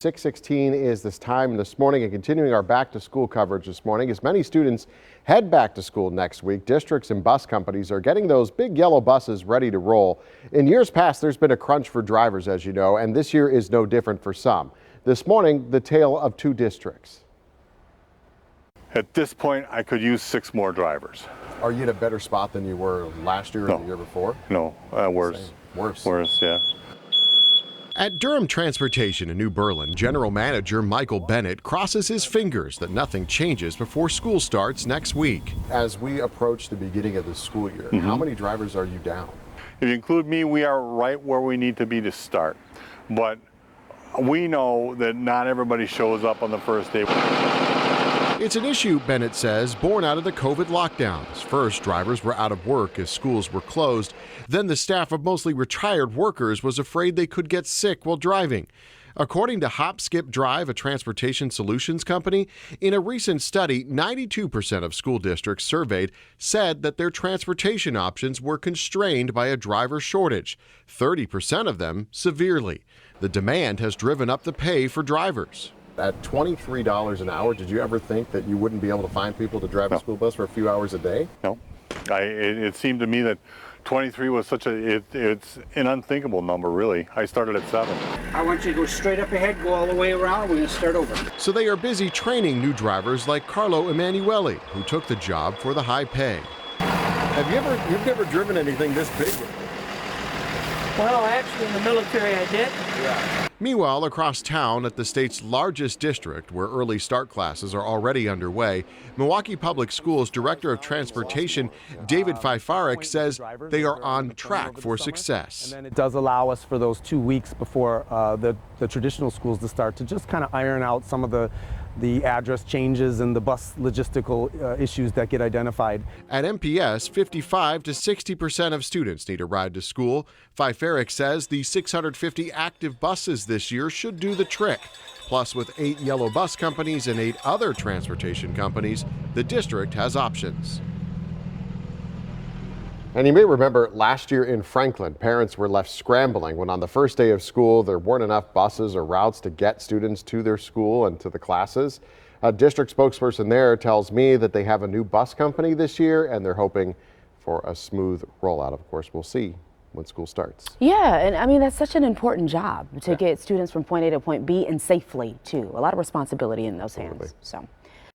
6:16 is this time this morning, and continuing our back to school coverage this morning as many students head back to school next week. Districts and bus companies are getting those big yellow buses ready to roll. In years past, there's been a crunch for drivers, as you know, and this year is no different for some. This morning, the tale of two districts. At this point, I could use 6 more drivers. Are you in a better spot than you were last year or the year before? No, worse. Worse. Worse, yeah. At Durham Transportation in New Berlin, General Manager Michael Bennett crosses his fingers that nothing changes before school starts next week. As we approach the beginning of the school year, how many drivers are you down? If you include me, we are right where we need to be to start. But we know that not everybody shows up on the first day. It's an issue, Bennett says, born out of the COVID lockdowns. First, drivers were out of work as schools were closed. Then the staff of mostly retired workers was afraid they could get sick while driving. According to Hop Skip Drive, a transportation solutions company, in a recent study, 92% of school districts surveyed said that their transportation options were constrained by a driver shortage, 30% of them severely. The demand has driven up the pay for drivers. At $23 an hour, did you ever think that you wouldn't be able to find people to drive a school bus for a few hours a day? No. It seemed to me that 23 was it's an unthinkable number, really. I started at 7. I want you to go straight up ahead, go all the way around, we're going to start over. So they are busy training new drivers like Carlo Emanuele, who took the job for the high pay. You've never driven anything this big? Well, actually, in the military, I did. Yeah. Meanwhile, across town at the state's largest district, where early start classes are already underway, Milwaukee Public Schools Director of Transportation David Fifarek says they are on track for success. And then it does allow us for those 2 weeks before the traditional schools to start to just kind of iron out some of the address changes and the bus logistical issues that get identified. At MPS, 55 to 60% of students need a ride to school. Fifarek says the 650 active buses this year should do the trick. Plus, with 8 yellow bus companies and 8 other transportation companies, the district has options. And you may remember last year in Franklin, parents were left scrambling when on the first day of school there weren't enough buses or routes to get students to their school and to the classes. A district spokesperson there tells me that they have a new bus company this year and they're hoping for a smooth rollout. Of course, we'll see when school starts. Yeah, and I mean, that's such an important job to get students from point A to point B and safely too. A lot of responsibility in those hands. So.